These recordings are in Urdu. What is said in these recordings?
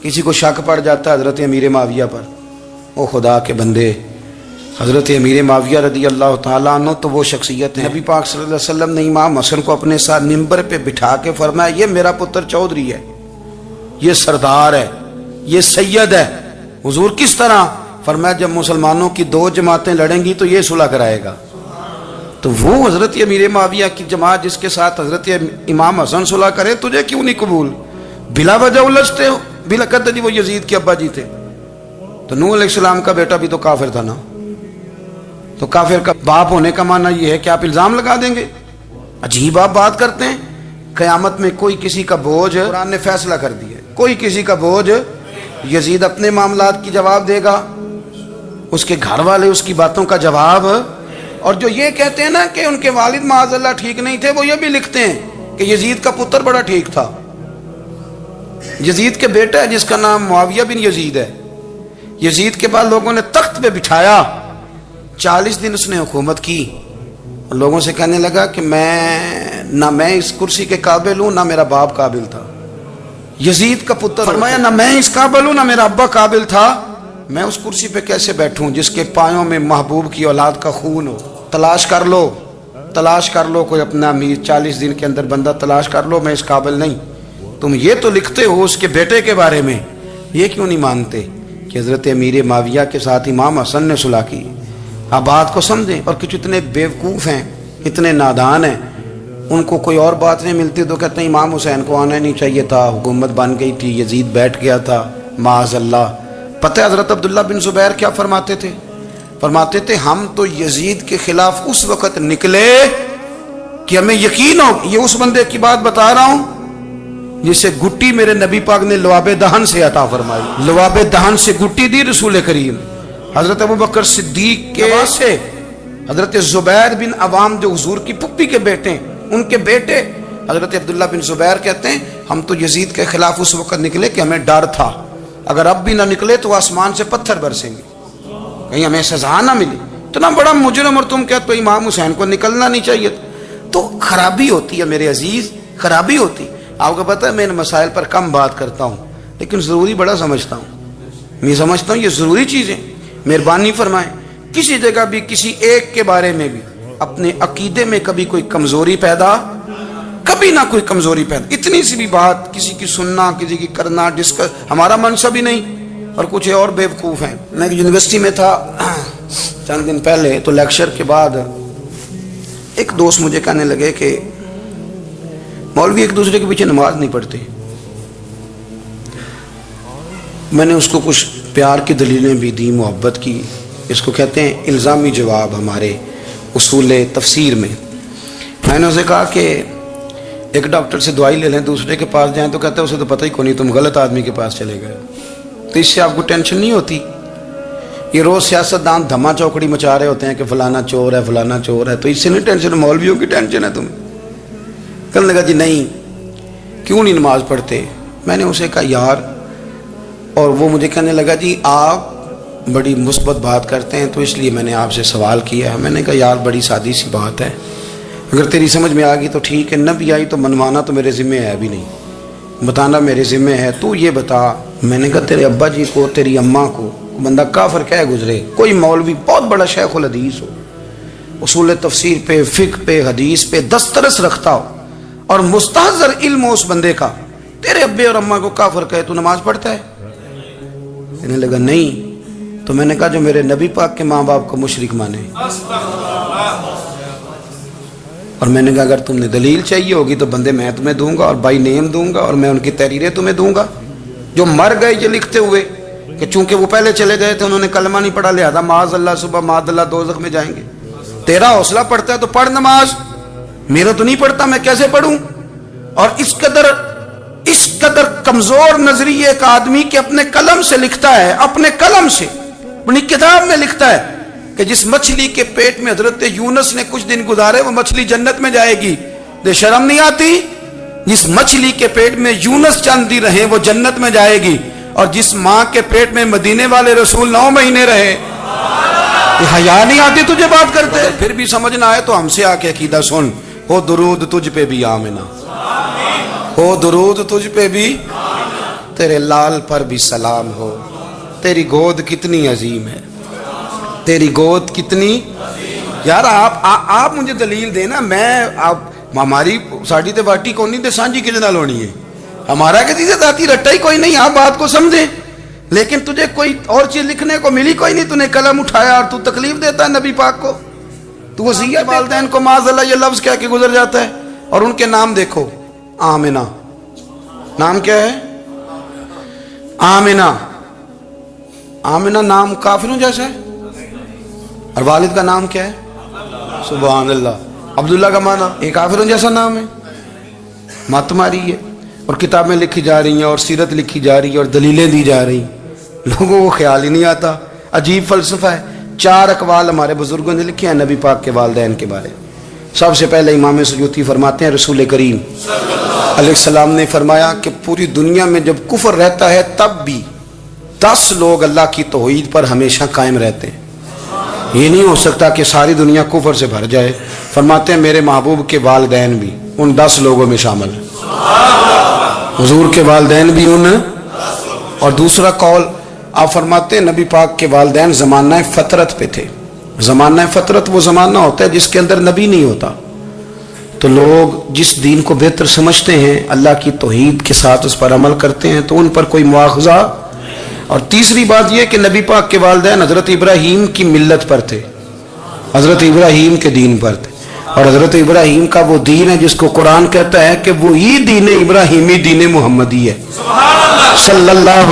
کسی کو شک پڑ جاتا ہے حضرت امیر معاویہ پر، او خدا کے بندے، حضرت امیر معاویہ رضی اللہ تعالیٰ عنہ تو وہ شخصیت ہے، نبی پاک صلی اللہ علیہ وسلم نے امام حسن کو اپنے ساتھ ممبر پہ بٹھا کے فرمایا یہ میرا پتر چودھری ہے، یہ سردار ہے، یہ سید ہے۔ حضور کس طرح؟ فرمایا جب مسلمانوں کی دو جماعتیں لڑیں گی تو یہ صلح کرائے گا۔ تو وہ حضرت امیر معاویہ کی جماعت جس کے ساتھ حضرت امام حسن صلح کرے، تجھے کیوں نہیں قبول؟ بلا وجہ الجھتے ہو؟ بلا کہتے جی وہ یزید کے ابا جی تھے، تو نوح علیہ السلام کا بیٹا بھی تو کافر تھا نا، تو کافر کا باپ ہونے کا معنی یہ ہے کہ آپ الزام لگا دیں گے؟ عجیب آپ بات کرتے ہیں۔ قیامت میں کوئی کسی کا بوجھ، قرآن نے فیصلہ کر دیا ہے، کوئی کسی کا بوجھ، یزید اپنے معاملات کی جواب دے گا، اس کے گھر والے اس کی باتوں کا جواب، اور جو یہ کہتے ہیں نا کہ ان کے والد معاذ اللہ ٹھیک نہیں تھے، وہ یہ بھی لکھتے ہیں کہ یزید کا پتر بڑا ٹھیک تھا۔ یزید کے بیٹا ہے جس کا نام معاویہ بن یزید ہے، یزید کے بعد لوگوں نے تخت پہ بٹھایا، 40 دن اس نے حکومت کی، اور لوگوں سے کہنے لگا کہ میں اس کرسی کے قابل ہوں، نہ میرا باپ قابل تھا۔ یزید کا پتر فرمایا نہ میں اس قابل ہوں، نہ میرا ابا قابل تھا، میں اس کرسی پہ کیسے بیٹھوں جس کے پایوں میں محبوب کی اولاد کا خون ہو؟ تلاش کر لو کوئی اپنا امیر، 40 دن کے اندر بندہ تلاش کر لو، میں اس قابل نہیں۔ تم یہ تو لکھتے ہو اس کے بیٹے کے بارے میں، یہ کیوں نہیں مانتے کہ حضرت امیر معاویہ کے ساتھ امام حسن نے صلح کی؟ آپ بات کو سمجھیں۔ اور کچھ اتنے بیوقوف ہیں، اتنے نادان ہیں، ان کو کوئی اور بات نہیں ملتی تو کہتے ہیں امام حسین کو آنا نہیں چاہیے تھا، حکومت بن گئی تھی، یزید بیٹھ گیا تھا، معاذ اللہ۔ پتہ ہے حضرت عبداللہ بن زبیر کیا فرماتے تھے؟ فرماتے تھے ہم تو یزید کے خلاف اس وقت نکلے کہ ہمیں یقین ہو، یہ اس بندے کی بات بتا رہا ہوں جسے گٹی میرے نبی پاک نے لواب دہن سے عطا فرمائی، لواب دہن سے گٹی دی رسول کریم۔ حضرت ابوبکر صدیق کے سے حضرت زبیر بن عوام جو حضور کی پھپھی کے بیٹے ہیں، ان کے بیٹے حضرت عبداللہ بن زبیر کہتے ہیں ہم تو یزید کے خلاف اس وقت نکلے کہ ہمیں ڈر تھا اگر اب بھی نہ نکلے تو آسمان سے پتھر برسیں گے، کہیں ہمیں سزا نہ ملی۔ اتنا بڑا مجرم اور تم کہتے ہو امام حسین کو نکلنا نہیں چاہیے؟ تو خرابی ہوتی ہے میرے عزیز، خرابی ہوتی۔ آپ کو پتہ ہے میں ان مسائل پر کم بات کرتا ہوں لیکن ضروری بڑا سمجھتا ہوں، میں سمجھتا ہوں یہ ضروری چیزیں۔ مہربانی فرمائیں کسی جگہ بھی کسی ایک کے بارے میں بھی اپنے عقیدے میں کبھی کوئی کمزوری پیدا، کبھی نہ کوئی کمزوری پیدا، اتنی سی بھی بات کسی کی سننا، کسی کی کرنا، ڈسکس، ہمارا منصب ہی نہیں۔ اور کچھ اور بیوقوف ہیں۔ میں یونیورسٹی میں تھا چند دن پہلے، تو لیکچر کے بعد ایک دوست مجھے کہنے لگے کہ مولوی ایک دوسرے کے پیچھے نماز نہیں پڑھتے۔ میں نے اس کو کچھ پیار کی دلیلیں بھی دی، محبت کی، اس کو کہتے ہیں الزامی جواب ہمارے اصول تفسیر میں۔ میں نے اسے کہا کہ ایک ڈاکٹر سے دوائی لے لیں، دوسرے کے پاس جائیں تو کہتا ہے اسے تو پتہ ہی کوئی نہیں، تم غلط آدمی کے پاس چلے گئے۔ تو اس سے آپ کو ٹینشن نہیں ہوتی؟ یہ روز سیاستدان دھما چوکڑی مچا رہے ہوتے ہیں کہ فلانا چور ہے، فلانا چور ہے، تو اس سے نہیں ٹینشن، مولویوں کی ٹینشن ہے تمہیں۔ کہنے لگا جی نہیں، کیوں نہیں نماز پڑھتے؟ میں نے اسے کہا یار، اور وہ مجھے کہنے لگا جی آپ بڑی مثبت بات کرتے ہیں تو اس لیے میں نے آپ سے سوال کیا ہے۔ میں نے کہا یار بڑی سادی سی بات ہے، اگر تیری سمجھ میں آ گئی تو ٹھیک ہے، نہ بھی آئی تو منوانا تو میرے ذمہ ہے بھی نہیں، بتانا میرے ذمہ ہے۔ تو یہ بتا، میں نے کہا تیرے ابا جی کو، تیری اماں کو بندہ کافر کہہ گزرے، کوئی مولوی بہت بڑا شیخ الحدیث ہو، اصول تفسیر پہ، فقہ پہ، حدیث پہ دسترس رکھتا ہو اور مستحضر علم ہو اس بندے کا، تیرے ابے اور اماں کو کافر کہے تو نماز پڑھتا ہے؟ کہنے لگا نہیں۔ تو میں نے کہا جو میرے نبی پاک کے ماں باپ کو مشرک مانے، اور میں نے کہا اگر تم نے دلیل چاہیے ہوگی تو بندے میں تمہیں دوں گا اور بائی نیم دوں گا، اور میں ان کی تحریریں تمہیں دوں گا جو مر گئے یہ لکھتے ہوئے کہ چونکہ وہ پہلے چلے گئے تھے، انہوں نے کلمہ نہیں پڑھا، لہذا معاذ اللہ صبح معاذ اللہ دوزخ میں جائیں گے۔ تیرا حوصلہ پڑھتا ہے تو پڑھ نماز، میرا تو نہیں پڑھتا، میں کیسے پڑھوں؟ اور اس قدر کمزور نظریے کا آدمی کہ اپنے قلم سے لکھتا ہے، اپنے قلم سے اپنی کتاب میں لکھتا ہے کہ جس مچھلی کے پیٹ میں حضرت یونس نے کچھ دن گزارے وہ مچھلی جنت میں جائے گی۔ دے شرم نہیں آتی؟ جس مچھلی کے پیٹ میں یونس چند دن رہے وہ جنت میں جائے گی، اور جس ماں کے پیٹ میں مدینے والے رسول 9 مہینے رہے، یہ حیا نہیں آتی تجھے بات کرتے؟ پھر بھی سمجھ نہ آئے تو ہم سے آ کے عقیدہ سن، ہو درود تجھ پہ بھی آمنہ، ہو درود تجھ پہ بھی۔ تیرے لال پر بھی سلام ہو، تیری گود کتنی عظیم ہے، تیری گود کتنی. یار آپ مجھے دلیل دینا. میں ہماری ساڑی تے باٹی کون نہیں تے سانجی کدے نال ہونی ہے. ہمارا کسی سے ذاتی رٹا ہی کوئی نہیں. آپ بات کو سمجھے. لیکن تجھے کوئی اور چیز لکھنے کو ملی کوئی نہیں. تو نے قلم اٹھایا اور تو تکلیف دیتا ہے نبی پاک کو. تو وصیت والدین کو معاذ اللہ یہ لفظ کہہ کے گزر جاتا ہے. اور ان کے نام دیکھو. آمنہ نام کیا ہے؟ آمنہ. آمنہ نام کافروں جیسا ہے. اور والد کا نام کیا ہے؟ سبحان اللہ. عبداللہ کا معنی ایک کافروں جیسا نام ہے. مت ماری ہے. اور کتابیں لکھی جا رہی ہیں اور سیرت لکھی جا رہی ہے اور دلیلیں دی جا رہی ہیں. لوگوں کو خیال ہی نہیں آتا. عجیب فلسفہ ہے. 4 اقوال ہمارے بزرگوں نے لکھے ہیں نبی پاک کے والدین کے بارے. سب سے پہلے امام سیوطی فرماتے ہیں رسول کریم علیہ السلام نے فرمایا کہ پوری دنیا میں جب کفر رہتا ہے تب بھی 10 لوگ اللہ کی توحید پر ہمیشہ قائم رہتے ہیں. یہ نہیں ہو سکتا کہ ساری دنیا کفر سے بھر جائے. فرماتے ہیں میرے محبوب کے والدین بھی ان 10 لوگوں میں شامل ہیں. حضور کے والدین بھی ان. اور دوسرا قول آپ فرماتے ہیں نبی پاک کے والدین زمانہ فطرت پہ تھے. زمانہ فطرت وہ زمانہ ہوتا ہے جس کے اندر نبی نہیں ہوتا. تو لوگ جس دین کو بہتر سمجھتے ہیں اللہ کی توحید کے ساتھ اس پر عمل کرتے ہیں تو ان پر کوئی مواخذہ. اور تیسری بات یہ کہ نبی پاک کے والدین حضرت ابراہیم کی ملت پر تھے. حضرت ابراہیم کے دین پر تھے. اور حضرت ابراہیم کا وہ دین ہے جس کو قرآن کہتا ہے کہ وہی دین ابراہیمی دین محمدی ہے صلی اللہ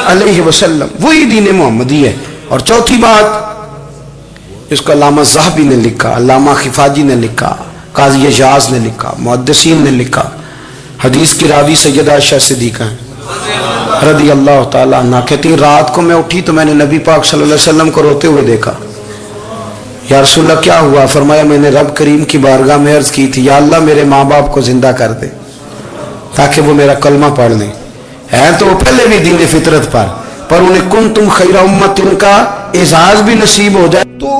علیہ وسلم. وہی دین محمدی ہے. اور چوتھی بات اس کو علامہ ذہبی نے لکھا, علامہ خفاجی نے لکھا, قاضی اعجاز نے لکھا, محدثین نے لکھا. حدیث کی راوی سیدہ عائشہ صدیقہ رضی اللہ تعالیٰ عنہ کہتی رات کو میں اٹھی تو میں نے نبی پاک صلی اللہ علیہ وسلم کو روتے ہوئے دیکھا. یا رسول اللہ کیا ہوا؟ فرمایا میں نے رب کریم کی بارگاہ میں عرض کی تھی یا اللہ میرے ماں باپ کو زندہ کر دے تاکہ وہ میرا کلمہ پڑھ لیں. ہے تو وہ پہلے بھی دین فطرت پر انہیں کنتم خیر امت ان کا اعزاز بھی نصیب ہو جائے. تو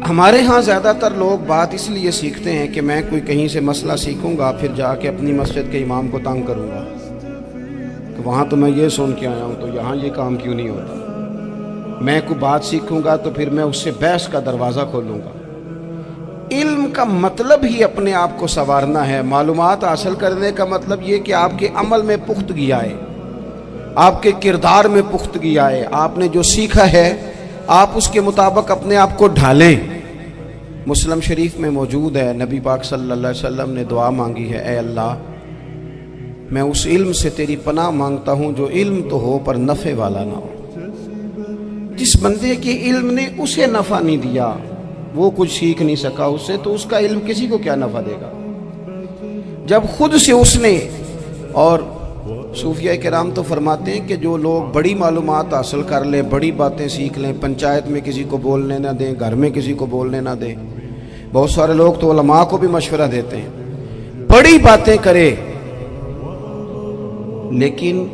ہمارے ہاں زیادہ تر لوگ بات اس لیے سیکھتے ہیں کہ میں کوئی کہیں سے مسئلہ سیکھوں گا پھر جا کے اپنی مسجد کے امام کو تنگ کروں گا کہ وہاں تو میں یہ سن کے آیا ہوں تو یہاں یہ کام کیوں نہیں ہوتا. میں کوئی بات سیکھوں گا تو پھر میں اس سے بحث کا دروازہ کھولوں گا. علم کا مطلب ہی اپنے آپ کو سنوارنا ہے. معلومات حاصل کرنے کا مطلب یہ کہ آپ کے عمل میں پختگی آئے, آپ کے کردار میں پختگی آئے. آپ نے جو سیکھا ہے آپ اس کے مطابق اپنے آپ کو ڈھالیں. مسلم شریف میں موجود ہے نبی پاک صلی اللہ علیہ وسلم نے دعا مانگی ہے اے اللہ میں اس علم سے تیری پناہ مانگتا ہوں جو علم تو ہو پر نفع والا نہ ہو. جس بندے کے علم نے اسے نفع نہیں دیا, وہ کچھ سیکھ نہیں سکا اس سے, تو اس کا علم کسی کو کیا نفع دے گا جب خود سے اس نے. اور صوفیہ کرام تو فرماتے ہیں کہ جو لوگ بڑی معلومات حاصل کر لیں, بڑی باتیں سیکھ لیں, پنچایت میں کسی کو بولنے نہ دیں, گھر میں کسی کو بولنے نہ دیں. بہت سارے لوگ تو علماء کو بھی مشورہ دیتے ہیں بڑی باتیں کرے, لیکن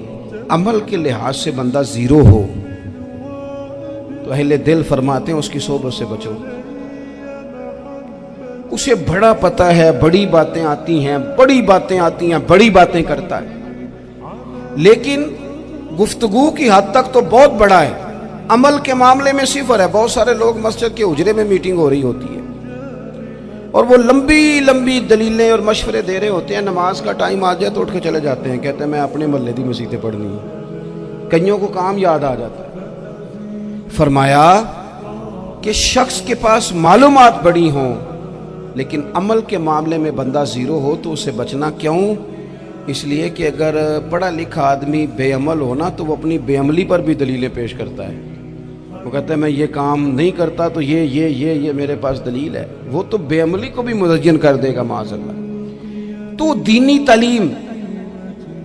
عمل کے لحاظ سے بندہ زیرو ہو تو اہل دل فرماتے ہیں اس کی صحبت سے بچو. اسے بڑا پتہ ہے, بڑی باتیں آتی ہیں, بڑی باتیں آتی ہیں, بڑی باتیں کرتا ہے, لیکن گفتگو کی حد تک تو بہت بڑا ہے, عمل کے معاملے میں صفر ہے. بہت سارے لوگ مسجد کے حجرے میں میٹنگ ہو رہی ہوتی ہے اور وہ لمبی لمبی دلیلیں اور مشورے دے رہے ہوتے ہیں. نماز کا ٹائم آ جائے تو اٹھ کے چلے جاتے ہیں, کہتے ہیں میں اپنے محلے دی مسجدیں پڑھنی ہے. کئیوں کو کام یاد آ جاتا ہے. فرمایا کہ شخص کے پاس معلومات بڑی ہوں لیکن عمل کے معاملے میں بندہ زیرو ہو تو اسے بچنا کیوں؟ اس لیے کہ اگر پڑھا لکھا آدمی بے عمل ہونا تو وہ اپنی بے عملی پر بھی دلیلیں پیش کرتا ہے. وہ کہتا ہے میں یہ کام نہیں کرتا تو یہ میرے پاس دلیل ہے. وہ تو بے عملی کو بھی مزین کر دے گا معاذ اللہ. تو دینی تعلیم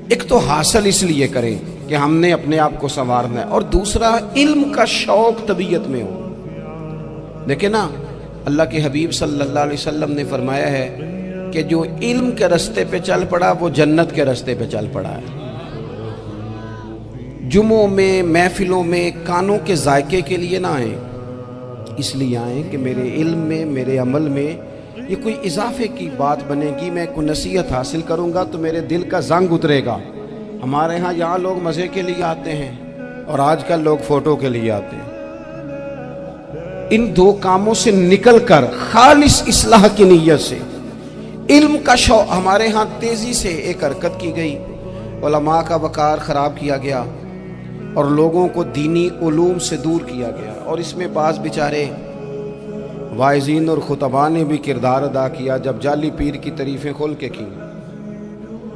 ایک تو حاصل اس لیے کریں کہ ہم نے اپنے آپ کو سنوارنا ہے, اور دوسرا علم کا شوق طبیعت میں ہو. دیکھیں نا اللہ کے حبیب صلی اللہ علیہ وسلم نے فرمایا ہے کہ جو علم کے رستے پہ چل پڑا وہ جنت کے رستے پہ چل پڑا ہے. جمعوں میں محفلوں میں کانوں کے ذائقے کے لیے نہ آئیں, اس لیے آئیں کہ میرے علم میں میرے عمل میں یہ کوئی اضافے کی بات بنے گی. میں کوئی نصیحت حاصل کروں گا تو میرے دل کا زنگ اترے گا ہمارے ہاں یہاں لوگ مزے کے لیے آتے ہیں اور آج کل لوگ فوٹو کے لیے آتے ہیں. ان دو کاموں سے نکل کر خالص اصلاح کی نیت سے علم کا شوق ہمارے ہاں تیزی سے ایک حرکت کی گئی. علماء کا وقار خراب کیا گیا اور لوگوں کو دینی علوم سے دور کیا گیا, اور اس میں بعض بیچارے واعظین اور خطباء نے بھی کردار ادا کیا جب جعلی پیر کی تعریفیں کھول کے کی,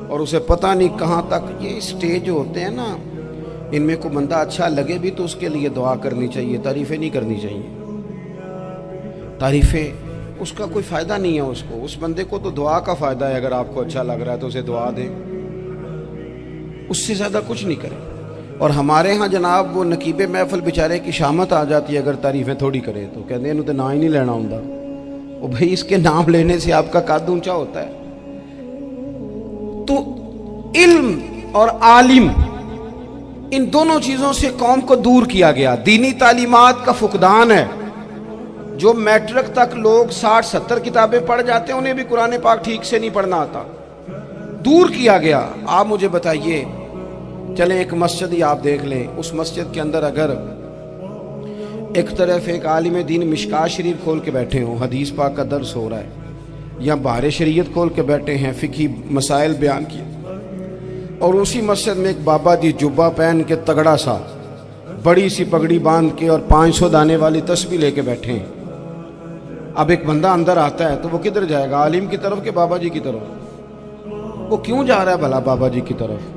اور اسے پتہ نہیں کہاں تک. یہ اسٹیج ہوتے ہیں نا, ان میں کوئی بندہ اچھا لگے بھی تو اس کے لیے دعا کرنی چاہیے, تعریفیں نہیں کرنی چاہیے. تعریفیں اس کا کوئی فائدہ نہیں ہے, اس بندے کو تو دعا کا فائدہ ہے. اگر آپ کو اچھا لگ رہا ہے تو اسے دعا دیں, اس سے زیادہ کچھ نہیں کریں. اور ہمارے ہاں جناب وہ نقیب محفل بیچارے کی شامت آ جاتی ہے اگر تعریفیں تھوڑی کرے تو, کہتے ہیں تو نام ہی نہیں لینا ہوندا. وہ بھائی اس کے نام لینے سے آپ کا قد اونچا ہوتا ہے. تو علم اور عالم ان دونوں چیزوں سے قوم کو دور کیا گیا. دینی تعلیمات کا فقدان ہے. جو میٹرک تک لوگ 60-70 کتابیں پڑھ جاتے ہیں انہیں بھی قرآن پاک ٹھیک سے نہیں پڑھنا آتا, دور کیا گیا. آپ مجھے بتائیے, چلیں ایک مسجد ہی آپ دیکھ لیں, اس مسجد کے اندر اگر ایک طرف ایک عالم دین مشکاہ شریف کھول کے بیٹھے ہوں, حدیث پاک کا درس ہو رہا ہے, یا بہار شریعت کھول کے بیٹھے ہیں, فقہی مسائل بیان کیے, اور اسی مسجد میں ایک بابا جی جبہ پہن کے تگڑا سا بڑی سی پگڑی باندھ کے اور 500 دانے والی تسبیح لے کے بیٹھے ہیں. اب ایک بندہ اندر آتا ہے تو وہ کدھر جائے گا, عالم کی طرف کہ بابا جی کی طرف؟ وہ کیوں جا رہا ہے بھلا بابا جی کی طرف؟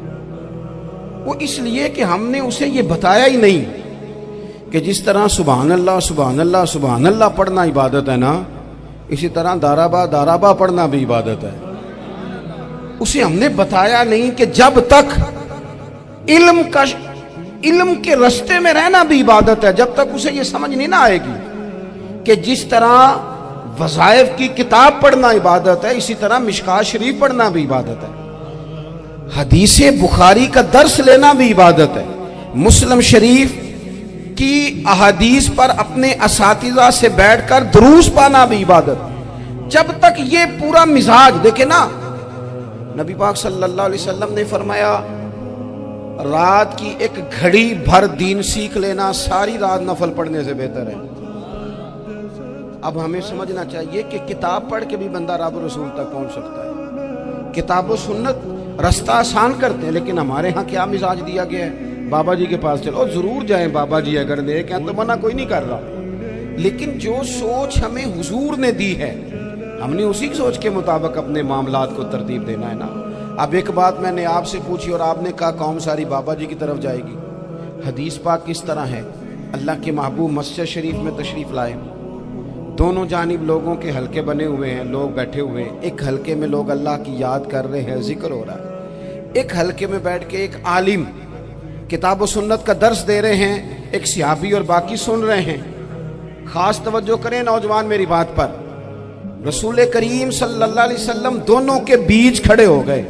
وہ اس لیے کہ ہم نے اسے یہ بتایا ہی نہیں کہ جس طرح سبحان اللہ سبحان اللہ سبحان اللہ پڑھنا عبادت ہے نا, اسی طرح دارابا پڑھنا بھی عبادت ہے. اسے ہم نے بتایا نہیں کہ جب تک علم کے رستے میں رہنا بھی عبادت ہے, جب تک اسے یہ سمجھ نہیں نہ آئے گی کہ جس طرح وظائف کی کتاب پڑھنا عبادت ہے اسی طرح مشکاہ شریف پڑھنا بھی عبادت ہے, حدیث بخاری کا درس لینا بھی عبادت ہے, مسلم شریف کی احادیث پر اپنے اساتذہ سے بیٹھ کر دروس پانا بھی عبادت. جب تک یہ پورا مزاج دیکھیں نا, نبی پاک صلی اللہ علیہ وسلم نے فرمایا رات کی ایک گھڑی بھر دین سیکھ لینا ساری رات نفل پڑھنے سے بہتر ہے. اب ہمیں سمجھنا چاہیے کہ کتاب پڑھ کے بھی بندہ رب رسول تک پہنچ سکتا ہے. کتاب و سنت رستہ آسان کرتے ہیں, لیکن ہمارے ہاں کیا مزاج دیا گیا ہے, بابا جی کے پاس چلو, ضرور جائیں بابا جی اگر نیک ہیں تو منع کوئی نہیں کر رہا, لیکن جو سوچ ہمیں حضور نے دی ہے ہم نے اسی سوچ کے مطابق اپنے معاملات کو ترتیب دینا ہے نا. اب ایک بات میں نے آپ سے پوچھی اور آپ نے کہا قوم ساری بابا جی کی طرف جائے گی. حدیث پاک کس طرح ہے, اللہ کے محبوب مسجد شریف میں تشریف لائے, دونوں جانب لوگوں کے حلقے بنے ہوئے ہیں, لوگ بیٹھے ہوئے ہیں, ایک حلقے میں لوگ اللہ کی یاد کر رہے ہیں, ذکر ہو رہا ہے, ایک حلقے میں بیٹھ کے ایک عالم کتاب و سنت کا درس دے رہے ہیں, ایک صحابی اور باقی سن رہے ہیں. خاص توجہ کریں نوجوان میری بات پر, رسول کریم صلی اللہ علیہ وسلم دونوں کے بیچ کھڑے ہو گئے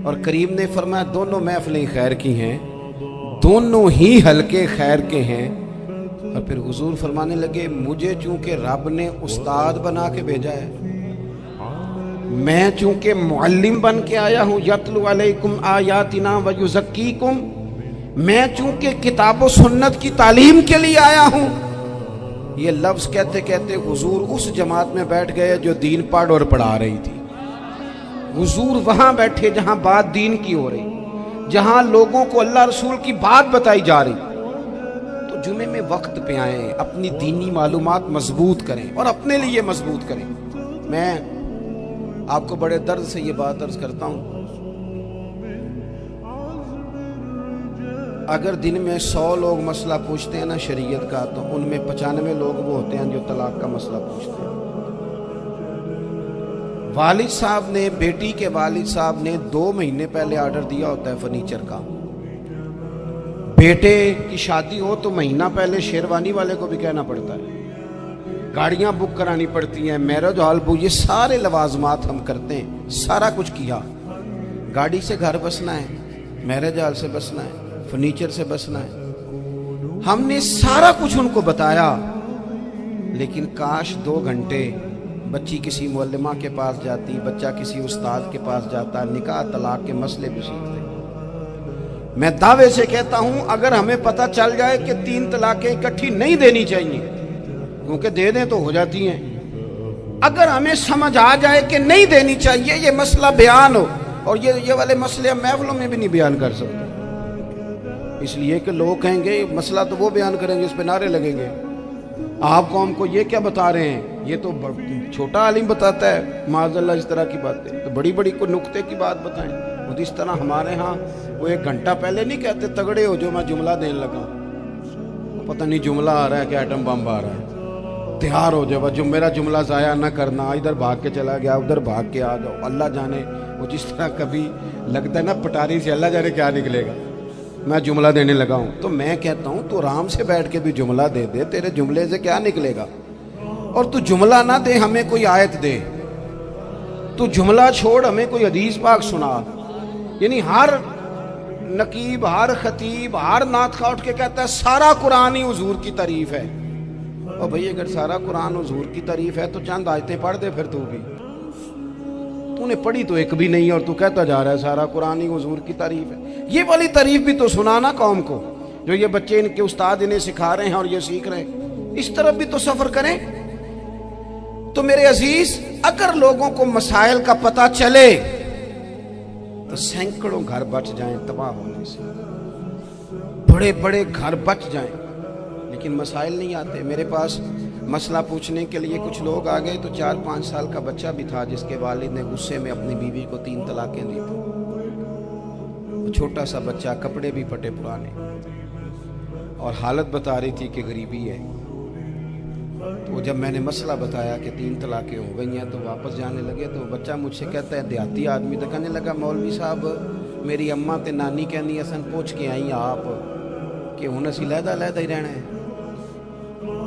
اور کریم نے فرمایا دونوں محفلیں خیر کی ہیں, دونوں ہی حلقے خیر کے ہیں. اور پھر حضور فرمانے لگے مجھے چونکہ رب نے استاد بنا کے بھیجا ہے, میں چونکہ معلم بن کے آیا ہوں, یتلو علیکم آیاتنا ویزکیکم, میں چونکہ کتاب و سنت کی تعلیم کے لیے آیا ہوں. یہ لفظ کہتے کہتے حضور اس جماعت میں بیٹھ گئے جو دین پڑھ اور پڑھا رہی تھی. حضور وہاں بیٹھے جہاں بات دین کی ہو رہی, جہاں لوگوں کو اللہ رسول کی بات بتائی جا رہی. تو جمعے میں وقت پہ آئیں, اپنی دینی معلومات مضبوط کریں اور اپنے لیے مضبوط کریں. میں آپ کو بڑے درد سے یہ بات عرض کرتا ہوں, اگر دن میں 100 لوگ مسئلہ پوچھتے ہیں نا شریعت کا, تو ان میں 95 لوگ وہ ہوتے ہیں جو طلاق کا مسئلہ پوچھتے ہیں. والد صاحب نے, بیٹی کے والد صاحب نے 2 مہینے پہلے آرڈر دیا ہوتا ہے فرنیچر کا. بیٹے کی شادی ہو تو مہینہ پہلے شیروانی والے کو بھی کہنا پڑتا ہے, گاڑیاں بک کرانی پڑتی ہیں, میرج ہال بک, یہ سارے لوازمات ہم کرتے ہیں. سارا کچھ کیا, گاڑی سے گھر بسنا ہے, میرج ہال سے بسنا ہے, فرنیچر سے بسنا ہے. ہم نے سارا کچھ ان کو بتایا, لیکن کاش 2 گھنٹے بچی کسی معلمہ کے پاس جاتی, بچہ کسی استاد کے پاس جاتا, نکاح طلاق کے مسئلے بھی سیکھتے. میں دعوے سے کہتا ہوں اگر ہمیں پتہ چل جائے کہ 3 طلاقیں اکٹھی نہیں دینی چاہیے، کیونکہ دے دیں تو ہو جاتی ہیں، اگر ہمیں سمجھ آ جائے کہ نہیں دینی چاہیے، یہ مسئلہ بیان ہو، اور یہ والے مسئلے ہم محفلوں میں بھی نہیں بیان کر سکتے، اس لیے کہ لوگ کہیں گے مسئلہ تو وہ بیان کریں گے، اس پہ نعرے لگیں گے، آپ قوم کو یہ کیا بتا رہے ہیں، یہ تو چھوٹا عالم بتاتا ہے معاذ اللہ اس طرح کی باتیں، تو بڑی بڑی کوئی نقطے کی بات بتائیں۔ اور اس طرح ہمارے ہاں وہ 1 گھنٹہ پہلے نہیں کہتے تگڑے ہو جو میں جملہ دینے لگا، پتہ نہیں جملہ آ رہا ہے کہ ایٹم بم آ رہا ہے، تیار ہو جاؤ، جو میرا جملہ ضائع نہ کرنا، ادھر بھاگ کے چلا گیا ادھر بھاگ کے آ جاؤ، اللہ جانے وہ جس طرح کبھی لگتا ہے نا پٹاری سے، اللہ جانے کیا نکلے گا، میں جملہ دینے لگا ہوں، تو میں کہتا ہوں تو آرام سے بیٹھ کے بھی جملہ دے دے، تیرے جملے سے کیا نکلے گا، اور تو جملہ نہ دے ہمیں کوئی آیت دے، تو جملہ چھوڑ ہمیں کوئی حدیث پاک سنا، یعنی ہر نقیب، ہر خطیب، ہر نعت خواہ اٹھ کے کہتا ہے سارا قرآن ہی حضور کی تعریف ہے، اور بھئی اگر سارا قرآن حضور کی تعریف ہے تو چند آیتیں پڑھ دے پھر تو بھی، تو نے پڑھی تو ایک بھی نہیں اور تو کہتا جا رہا ہے سارا قرآن ہی حضور کی تعریف ہے، یہ والی تعریف بھی تو سنانا قوم کو، جو یہ بچے ان کے استاد انہیں سکھا رہے ہیں اور یہ سیکھ رہے ہیں، اس طرف بھی تو سفر کریں۔ تو میرے عزیز اگر لوگوں کو مسائل کا پتہ چلے تو سینکڑوں گھر بچ جائیں تباہ ہونے سے، بڑے بڑے گھر بچ جائیں، لیکن مسائل نہیں آتے۔ میرے پاس مسئلہ پوچھنے کے لیے کچھ لوگ آ گئے تو 4-5 سال کا بچہ بھی تھا جس کے والد نے غصے میں اپنی بیوی کو 3 طلاقیں دی تھی، چھوٹا سا بچہ، کپڑے بھی پٹے پرانے، اور حالت بتا رہی تھی کہ غریبی ہے۔ تو جب میں نے مسئلہ بتایا کہ 3 طلاقیں ہو گئی ہیں تو واپس جانے لگے، تو بچہ مجھ سے کہتا ہے دیہاتی آدمی، تو کہنے لگا مولوی صاحب میری اماں تے نانی کہنی اسن پوچھ کے آئی آپ کہ ہن اسی لہدا لہدا ہی رہنا ہے۔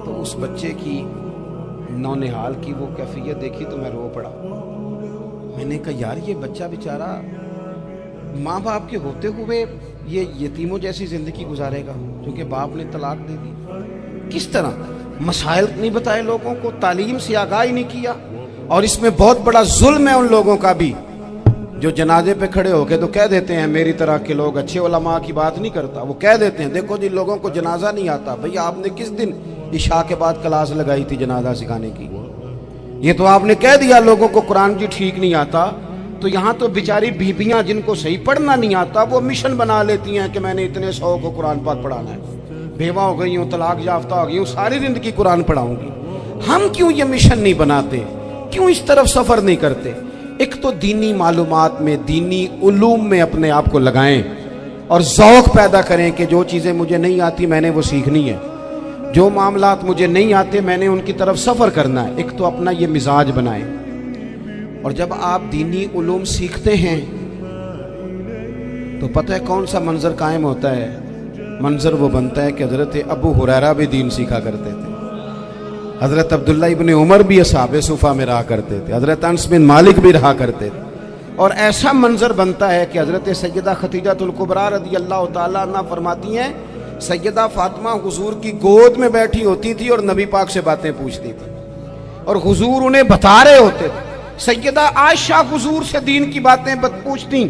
تو اس بچے کی نونہال کی وہ کیفیت دیکھی تو میں رو پڑا، میں نے کہا یار یہ بچہ بیچارہ ماں باپ کے ہوتے ہوئے یہ یتیموں جیسی زندگی گزارے گا کیونکہ باپ نے طلاق دے دی، کس طرح؟ مسائل نہیں بتائے لوگوں کو، تعلیم سے آگاہی نہیں کیا، اور اس میں بہت بڑا ظلم ہے ان لوگوں کا بھی جو جنازے پہ کھڑے ہو کے تو کہہ دیتے ہیں میری طرح کے لوگ، اچھے علماء کی بات نہیں کرتا، وہ کہہ دیتے ہیں دیکھو جن لوگوں کو جنازہ نہیں آتا، بھئی آپ نے کس دن عشاء کے بعد کلاس لگائی تھی جنازہ سکھانے کی؟ یہ تو آپ نے کہہ دیا لوگوں کو قرآن جی ٹھیک نہیں آتا، تو یہاں تو بیچاری بیبیاں جن کو صحیح پڑھنا نہیں آتا وہ مشن بنا لیتی ہیں کہ میں نے اتنے 100 کو قرآن پاک پڑھانا ہے، بیوہ ہو گئی ہوں، طلاق یافتہ ہو گئی ہوں، ساری زندگی قرآن پڑھاؤں گی۔ ہم کیوں یہ مشن نہیں بناتے، کیوں اس طرف سفر نہیں کرتے؟ ایک تو دینی معلومات میں، دینی علوم میں اپنے آپ کو لگائیں اور ذوق پیدا کریں کہ جو چیزیں مجھے نہیں آتی میں نے وہ سیکھنی ہے، جو معاملات مجھے نہیں آتے میں نے ان کی طرف سفر کرنا ہے۔ ایک تو اپنا یہ مزاج بنائیں، اور جب آپ دینی علوم سیکھتے ہیں تو پتہ ہے کون سا منظر قائم ہوتا ہے؟ منظر وہ بنتا ہے کہ حضرت ابو ہریرہ بھی دین سیکھا کرتے تھے، حضرت عبداللہ ابن عمر بھی اصحاب صفہ میں رہا کرتے تھے، حضرت انس بن مالک بھی رہا کرتے تھے، اور ایسا منظر بنتا ہے کہ حضرت سیدہ خدیجہ الکبریٰ رضی اللہ تعالیٰ عنہ فرماتی ہیں سیدہ فاطمہ حضور کی گود میں بیٹھی ہوتی تھی اور نبی پاک سے باتیں پوچھتی تھی اور حضور انہیں بتا رہے ہوتے تھے، سیدہ عائشہ حضور سے دین کی باتیں پوچھتی۔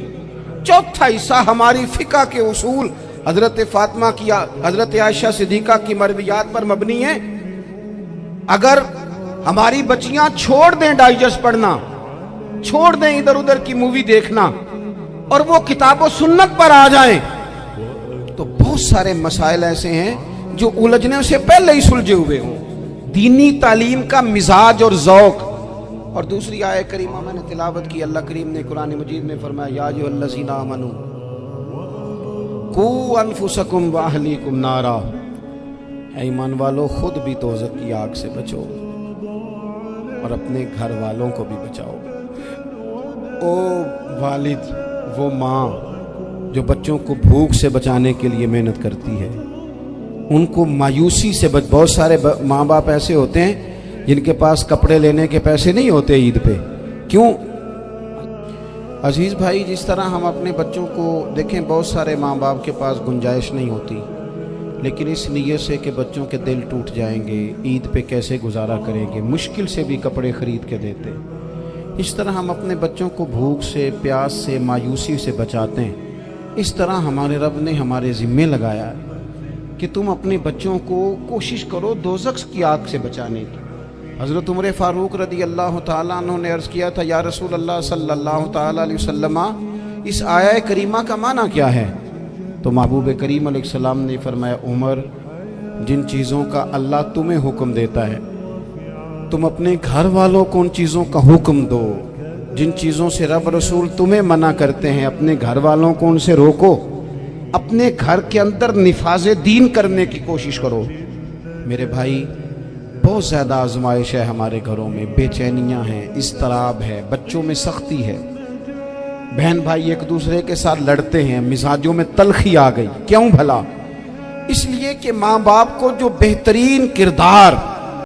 چوتھا حصہ ہماری فقہ کے اصول حضرت فاطمہ کی، حضرت عائشہ صدیقہ کی مرویات پر مبنی ہیں۔ اگر ہماری بچیاں چھوڑ دیں ڈائجسٹ پڑھنا، چھوڑ دیں ادھر ادھر کی مووی دیکھنا، اور وہ کتاب و سنت پر آ جائیں تو بہت سارے مسائل ایسے ہیں جو الجھنے سے پہلے ہی سلجھے ہوئے ہوں۔ دینی تعلیم کا مزاج اور ذوق۔ اور دوسری آیت کریمہ میں نے تلاوت کی، اللہ کریم نے قرآن مجید میں فرمایا یا ایھا الذین آمنوا قوا انفسکم واہلیکم نارا، اے ایمان والو خود بھی دوزخ کی آگ سے بچو اور اپنے گھر والوں کو بھی بچاؤ۔ او والد، وہ ماں جو بچوں کو بھوک سے بچانے کے لیے محنت کرتی ہے، ان کو مایوسی سے بہت سارے ماں باپ ایسے ہوتے ہیں جن کے پاس کپڑے لینے کے پیسے نہیں ہوتے عید پہ، کیوں؟ عزیز بھائی جس طرح ہم اپنے بچوں کو دیکھیں، بہت سارے ماں باپ کے پاس گنجائش نہیں ہوتی، لیکن اس نیت سے کہ بچوں کے دل ٹوٹ جائیں گے، عید پہ کیسے گزارا کریں گے، مشکل سے بھی کپڑے خرید کے دیتے۔ اس طرح ہم اپنے بچوں کو بھوک سے، پیاس سے، مایوسی سے بچاتے ہیں، اس طرح ہمارے رب نے ہمارے ذمے لگایا ہے کہ تم اپنے بچوں کو کوشش کرو دوزخ کی آگ سے بچانے کی۔ حضرت عمر فاروق رضی اللہ تعالیٰ عنہ نے عرض کیا تھا، یا رسول اللہ صلی اللہ تعالیٰ علیہ وسلم، اس آیہ کریمہ کا معنی کیا ہے؟ تو محبوب کریم علیہ السلام نے فرمایا، عمر، جن چیزوں کا اللہ تمہیں حکم دیتا ہے تم اپنے گھر والوں کو ان چیزوں کا حکم دو، جن چیزوں سے رب رسول تمہیں منع کرتے ہیں اپنے گھر والوں کو ان سے روکو، اپنے گھر کے اندر نفاذ دین کرنے کی کوشش کرو۔ میرے بھائی، بہت زیادہ آزمائش ہے ہمارے گھروں میں، بے چینیاں ہیں، اضطراب ہے، بچوں میں سختی ہے، بہن بھائی ایک دوسرے کے ساتھ لڑتے ہیں، مزاجوں میں تلخی آ گئی۔ کیوں بھلا؟ اس لیے کہ ماں باپ کو جو بہترین کردار